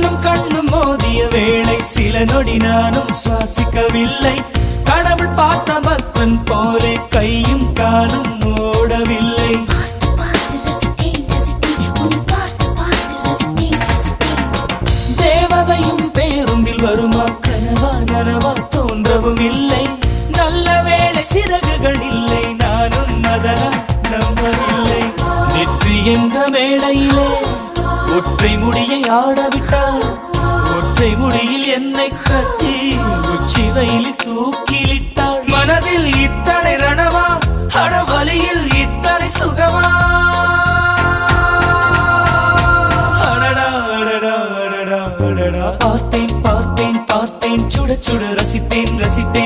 கண்ணும் கண்ணும் மோதிய வேளை சில நொடி நானும் சுவாசிக்கவில்லை. கடவுள் பார்த்த பக்தன் போலே கையும் காலும் ஓடவில்லை. தேவதையும் பேருந்தில் வருமா கனவா நனவா தோன்றவும் இல்லை. நல்ல வேளை சிறகுகள் இல்லை, நானும் அதனா நம்பவில்லை. நெற்றி என்ற மேடையிலே ஒற்றை முடியை ஆடவிட்டாள். ஒற்றை முடியில் என்னை கட்டி உச்சி வயலில் தூக்கிலிட்டாள். மனதில் இத்தனை ரணமா, அடவலியில் இத்தனை சுகமா. அடடா அடடா அடடா அடடா. பார்த்தேன் பார்த்தேன் பார்த்தேன், சுட சுட ரசித்தேன் ரசித்தேன்.